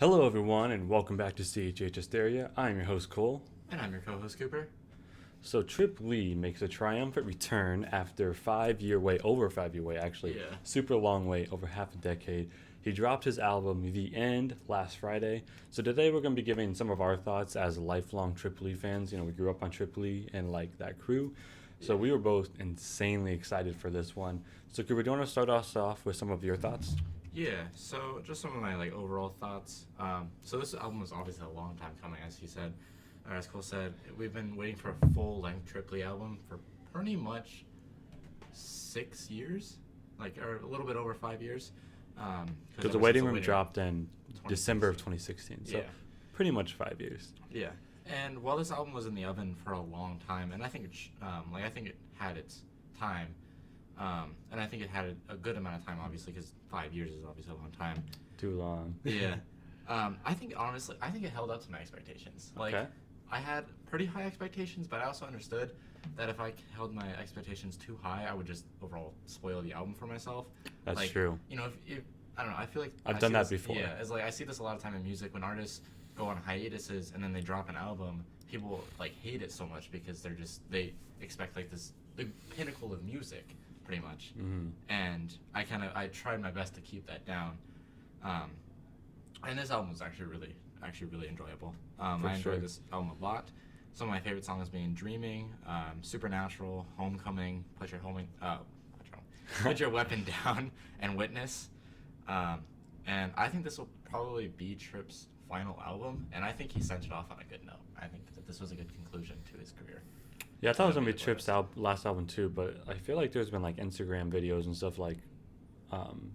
Hello, everyone, and welcome back to CHH Hysteria. I'm your host, Cole. And I'm your co-host Cooper. So, Trip Lee makes a triumphant return after over a 5 year wait, actually, Yeah. super long wait, over half a decade. He dropped his album, The End, last Friday. So, today we're going to be giving some of our thoughts as lifelong Trip Lee fans. You know, we grew up on Trip Lee and like that crew. So, Yeah. we were both insanely excited for this one. So, Cooper, do you want to start us off with some of your thoughts? Yeah. So just some of my overall thoughts. So this album was obviously a long time coming, as he said, or as Cole said. We've been waiting for a full-length Tripley album for pretty much 6 years, or a little bit over 5 years. Because the waiting room dropped in December of 2016. So, Yeah. pretty much 5 years. Yeah. And while this album was in the oven for a long time, and I think I think it had its time. And I think it had a good amount of time, obviously, because 5 years is obviously a long time. Too long. Yeah. I think, honestly, it held up to my expectations. Okay. I had pretty high expectations, but I also understood that if I held my expectations too high, I would just overall spoil the album for myself. That's true. You know, if I don't know, I feel like I've I done see that this- before. Yeah, it's I see this a lot of time in music when artists go on hiatuses and then they drop an album. People hate it so much because they expect the pinnacle of music, pretty much. Mm-hmm. And I tried my best to keep that down. And this album was actually really enjoyable. I enjoyed sure. this album a lot. Some of my favorite songs being "Dreaming," "Supernatural," "Homecoming," Put Your Weapon Down," and "Witness." And I think this will probably be Tripp's final album, and I think he sent it off on a good note. I think that this was a good conclusion to his career. Yeah, I thought it was That'd gonna be be the Tripp's latest. last album too, but I feel like there's been Instagram videos and stuff um,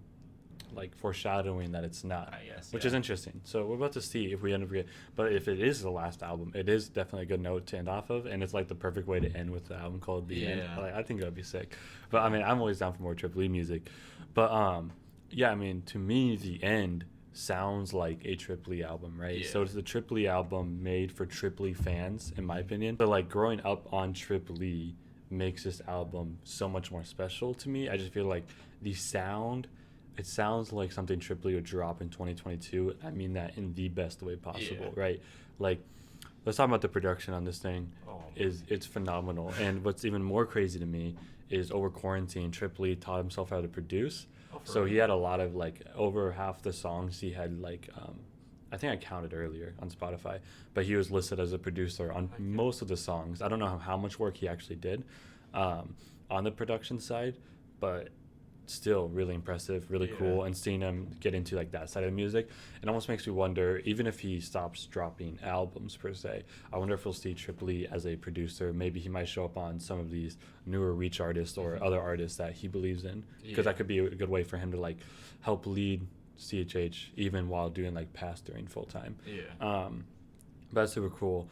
foreshadowing that it's not, I guess, which yeah. is interesting. So we're about to see if we end up get. But if it is the last album, it is definitely a good note to end off of, and it's the perfect way to end with the album called The End. Yeah. I think that would be sick. But I mean, I'm always down for more Trip Lee music. But yeah, I mean, to me, The End sounds like a Trip Lee album, right? Yeah. So it's the Trip Lee album made for Trip Lee fans, in my opinion. But growing up on Trip Lee makes this album so much more special to me. I just feel like the sound, it sounds like something Trip Lee would drop in 2022. I mean that in the best way possible, Yeah. right? Let's talk about the production on this thing. Oh, It's phenomenal. And what's even more crazy to me is over quarantine, Trip Lee taught himself how to produce. Oh, for So real? he had a lot of over half the songs he had I think I counted earlier on Spotify, but he was listed as a producer on Okay. most of the songs. I don't know how much work he actually did on the production side, but still really impressive, really Yeah. cool. And seeing him get into that side of music, it almost makes me wonder, even if he stops dropping albums per se, I wonder if we'll see Trip Lee as a producer. Maybe he might show up on some of these newer Reach artists or Mhm. other artists that he believes in, because Yeah. that could be a good way for him to help lead CHH even while doing pastoring full time. Yeah. But that's super cool.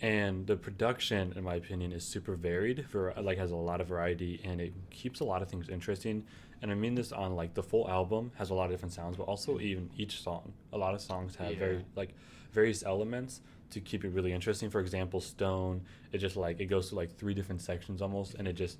And the production, in my opinion, is super varied. Has a lot of variety, and it keeps a lot of things interesting. And I mean this on the full album has a lot of different sounds, but also even each song. A lot of songs have Yeah. various elements to keep it really interesting. For example, Stone, it just it goes through three different sections almost, and it just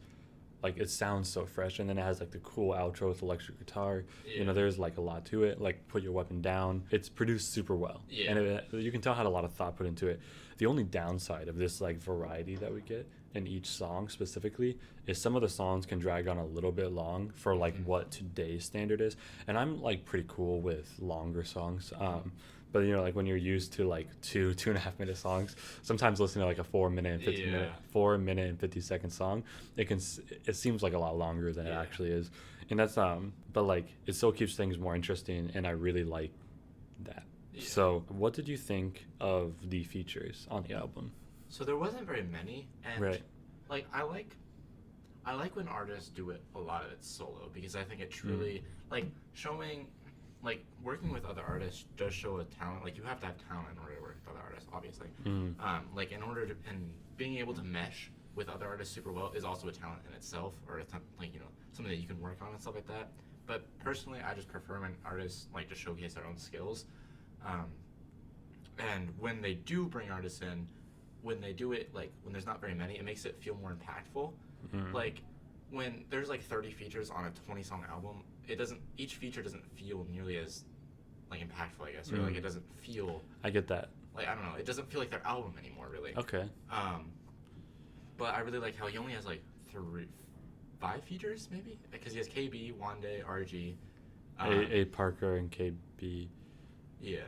it sounds so fresh. And then it has the cool outro with electric guitar. Yeah. There's a lot to it. Put Your Weapon Down. It's produced super well, Yeah. and you can tell had a lot of thought put into it. The only downside of this variety that we get in each song specifically is some of the songs can drag on a little bit long for Mhm. what today's standard is. And I'm pretty cool with longer songs. But when you're used to 2.5 minute songs, sometimes listening to a 4 minute and 50 minute Yeah. 4 minute and 50 second song, it seems a lot longer than it Yeah. actually is. And that's but it still keeps things more interesting, and I really like that. Yeah. So what did you think of the features on the album? So there wasn't very many, and Right. I like when artists do it a lot of it solo, because I think it truly showing working with other artists does show a talent. You have to have talent in order to work with other artists, obviously. Mm. In order to, and being able to mesh with other artists super well is also a talent in itself, or it's something that you can work on and stuff like that. But personally, I just prefer when artists to showcase their own skills. And when they do bring artists in, when they do it when there's not very many, it makes it feel more impactful. Mm. When there's 30 features on a 20 song album, each feature doesn't feel nearly as like impactful, I guess, or like it doesn't feel I get that. like, I don't know, it doesn't feel like their album anymore, really. Okay. But I really like how he only has like 5 features, maybe, because he has KB, Wande, RG. A Parker and KB. Yeah.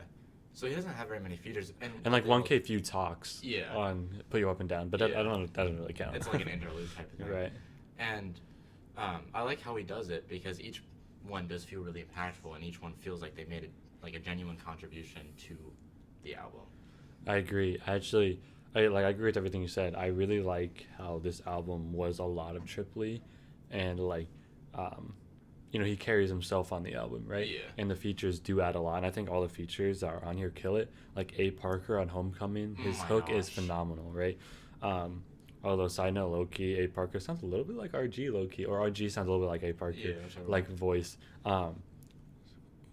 So he doesn't have very many features, and like 1K few talks. Yeah. On Put You Up and Down, but that, I don't know. That doesn't really count. It's like an interlude type of thing. Right. And I like how he does it because each one does feel really impactful, and each one feels like they made like a genuine contribution to the album. I agree. I agree with everything you said. I really like how this album was a lot of Triply, and like, he carries himself on the album, right? Yeah. And the features do add a lot. And I think all the features that are on here kill it. Like A Parker on Homecoming, his hook is phenomenal, right? Although side note, low key, A Parker sounds a little bit like RG low key, or RG sounds a little bit like A Parker, like voice.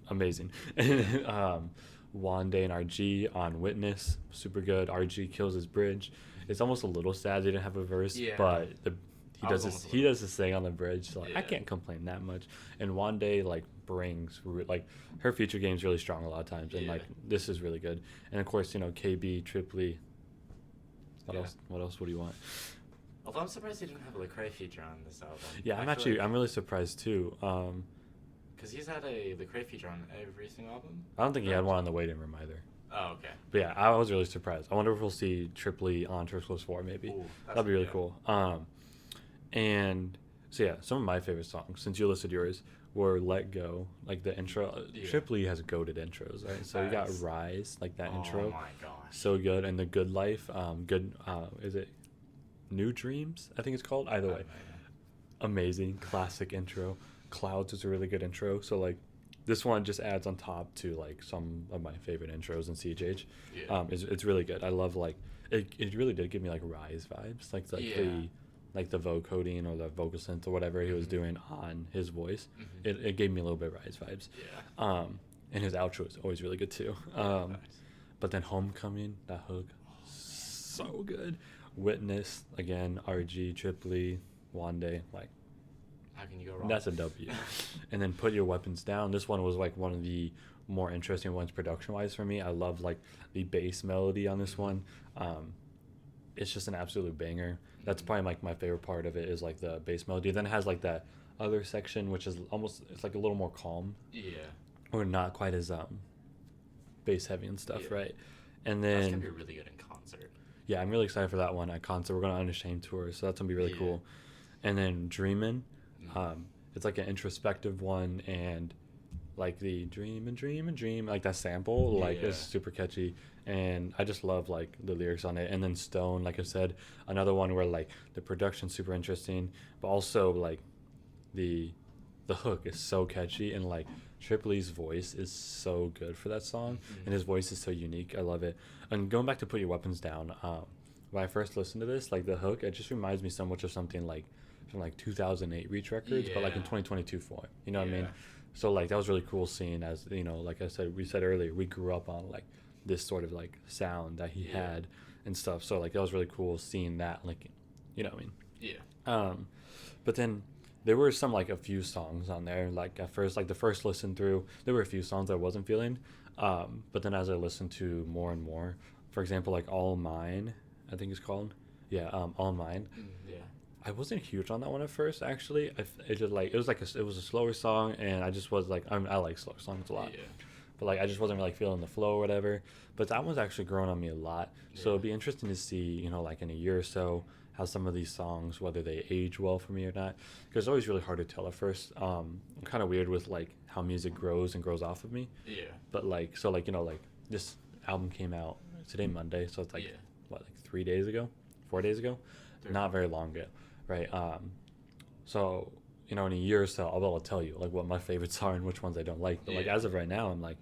Amazing. Wande and RG on Witness, super good. RG kills his bridge. It's almost a little sad they didn't have a verse, but he does this thing on the bridge, so like, I can't complain that much. And Wande like brings like her feature game's really strong a lot of times, and like this is really good. And of course, KB, Triply. What else? What do you want? Although I'm surprised he didn't have a Lecrae feature on this album. Yeah, I'm really surprised too. Because he's had a Lecrae feature on every single album. I don't think he had one on the Waiting Room either. Oh, okay. But yeah, I was really surprised. I wonder if we'll see Triply on Triply 4 maybe. Ooh, that'd be really cool. And so yeah, some of my favorite songs, since you listed yours, were Let Go, like the intro. Triply has goated intros, right? So you got Rise, like that intro. Oh my gosh. So good. And The Good Life, is it New Dreams? I think it's called. Either way. Amazing. Classic intro. Clouds is a really good intro. So like this one just adds on top to like some of my favorite intros in CHH. Yeah. It's really good. I love like it really did give me like Rise vibes. Like the vocoding or the vocal synth or whatever he was doing on his voice. It gave me a little bit Rise vibes. Yeah. And his outro is always really good too. But then Homecoming, that hook, so good. Witness, again, RG, Triply, Wande, like, how can you go wrong? That's a W. And then Put Your Weapons Down. This one was like one of the more interesting ones production wise for me. I love like the bass melody on this one. It's just an absolute banger. That's probably like my favorite part of it is like the bass melody. Then it has like that other section which is it's like a little more calm. Yeah. Or not quite as bass heavy and stuff, right? And then that's gonna be really good in concert. Yeah, I'm really excited for that one at concert. We're going to Unashamed tour, so that's gonna be really cool. And then Dreamin', it's like an introspective one, and like the dream and dream and dream, like that sample, like it's super catchy, and I just love like the lyrics on it. And then Stone, like I said, another one where like the production's super interesting, but also like the hook is so catchy, and like Triply's voice is so good for that song, and his voice is so unique. I love it. And going back to Put Your Weapons Down, when I first listened to this, like the hook, it just reminds me so much of something like from like 2008 Reach Records, but like in 2022 form. You know what I mean? So like that was really cool seeing, as like I said, we said earlier, we grew up on like this sort of like sound that he had and stuff. So like that was really cool seeing that, like, you know what I mean? Yeah. But then there were some like a few songs on there. Like at first, like the first listen through, there were a few songs I wasn't feeling. But then as I listened to more and more, for example, like All Mine, I think it's called. Yeah, All Mine. Yeah. I wasn't huge on that one at first, actually. It was a slower song, and I just was like, I like slower songs a lot. Yeah. But like I just wasn't really feeling the flow or whatever. But that one's actually grown on me a lot. So it'd be interesting to see, like in a year or so, how some of these songs, whether they age well for me or not. Because it's always really hard to tell at first. I'm kind of weird with like how music grows and grows off of me. Yeah. But like, so like, like this album came out today, Monday. So it's like, what, like 4 days ago? Not very long ago. Right. So, in a year or so, I'll be able to tell you like what my favorites are and which ones I don't like. But like as of right now, I'm like,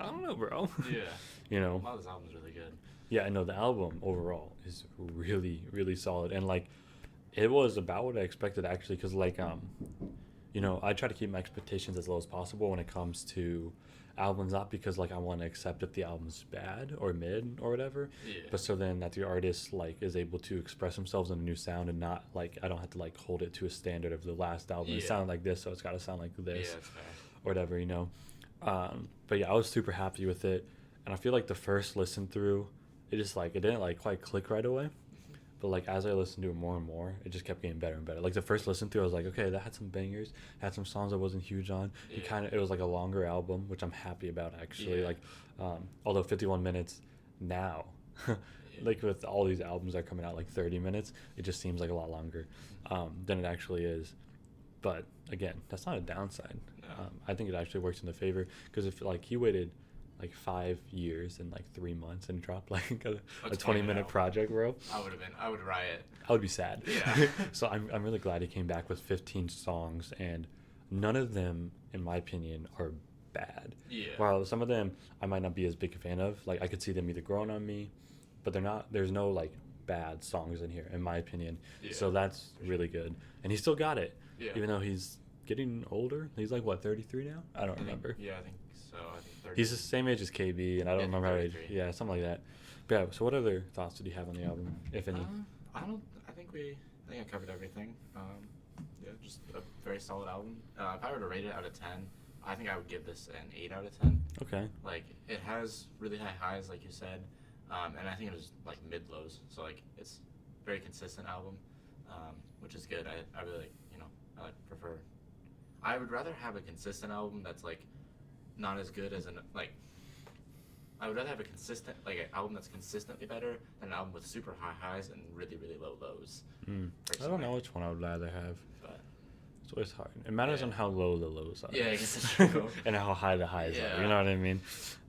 I don't know, bro. Yeah. A lot of this album's really good. Yeah, I know the album overall is really, really solid, and like it was about what I expected actually, because like I try to keep my expectations as low as possible when it comes to albums, not because like I want to accept if the album's bad or mid or whatever, but so then that the artist like is able to express themselves in a new sound, and not like I don't have to like hold it to a standard of the last album. It sounded like this, so it's got to sound like this, or whatever, But yeah, I was super happy with it, and I feel like the first listen through, it just like it didn't like quite click right away. But like as I listened to it more and more, it just kept getting better and better. Like the first listen through, I was like, okay, that had some bangers, had some songs I wasn't huge on. Yeah. It was like a longer album, which I'm happy about actually. Yeah. Like, although 51 minutes now, like with all these albums that are coming out like 30 minutes, it just seems like a lot longer than it actually is. But again, that's not a downside. No. I think it actually works in the favor because if like he waited like 5 years and like 3 months and dropped like a 20-minute album. project, bro, I would riot. I would be sad. Yeah. So I'm really glad he came back with 15 songs, and none of them, in my opinion, are bad. Yeah. While some of them I might not be as big a fan of, like I could see them either growing on me, but they're not. There's no like bad songs in here, in my opinion. Yeah, So that's for really good, and he still got it, Yeah. even though he's getting older. He's like what 33 now? I don't I think- remember. Yeah, I think so. I think 30. He's the same age as KB, and I don't Yeah, remember how age. 33. Yeah, something like that. But yeah, so what other thoughts did you have on the album, if any? I don't. I think I covered everything. Yeah, just a very solid album. If I were to rate it out of 10, I think I would give this an 8 out of 10. Okay. Like it has really high highs, like you said, and I think it was like mid lows. So like it's very consistent album, which is good. I really like, I like prefer. I would rather have a consistent album that's like not as good as an like. I would rather have a consistent like an album that's consistently better than an album with super high highs and really really low lows. I don't personally. know which one I would rather have. But It's always hard. It matters Yeah. on how low the lows are. Yeah, I guess that's true. And how high the highs are. Yeah. You know what I mean?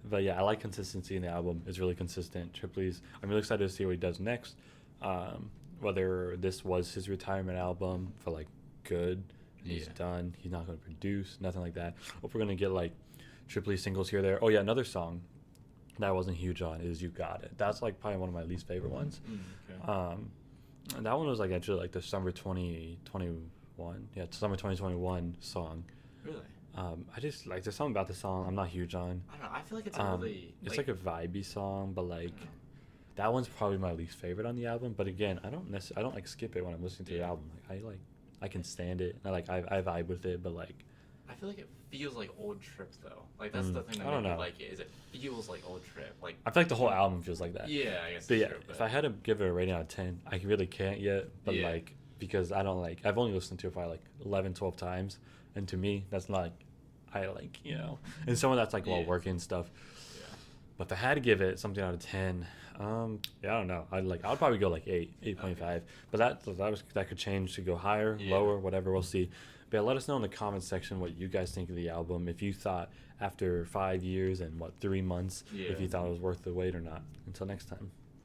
But yeah, I like consistency in the album. It's really consistent. Tripley's. I'm really excited to see what he does next. Whether this was his retirement album for like good, and he's Yeah. done. He's not going to produce. Nothing like that. Hope we're going to get like Tripley singles here or there. Oh yeah, another song that I wasn't huge on is "You Got It." That's like probably one of my least favorite ones. Okay. And that one was like actually like the summer 2021. Yeah, summer 2021 song. Really? I just like there's something about the song I'm not huge on. I don't know. I feel like it's a really. It's like a vibey song, but like that one's probably my least favorite on the album. But again, I don't like skip it when I'm listening to the Yeah. album. I can stand it. I vibe with it, but like I feel like it feels like Old Trip though. Like that's the thing that I don't made me know. like it. Is it feels like Old Trip. Like I feel like the whole album feels like that. yeah, I guess. But yeah, that's true, if I had to give it a rating out of 10, I really can't yet. But Yeah. like because I don't like I've only listened to it probably like 11, 12 times, and to me that's not like I like and some of that's like while Yeah. working and stuff. Yeah. But if I had to give it something out of 10, yeah, I don't know. I'd probably go like 8, 8.5. Okay. But that could change to go higher, Yeah. lower, whatever. We'll see. But yeah, let us know in the comments section what you guys think of the album. If you thought after 5 years and 3 months, if Yeah. you thought it was worth the wait or not. Until next time.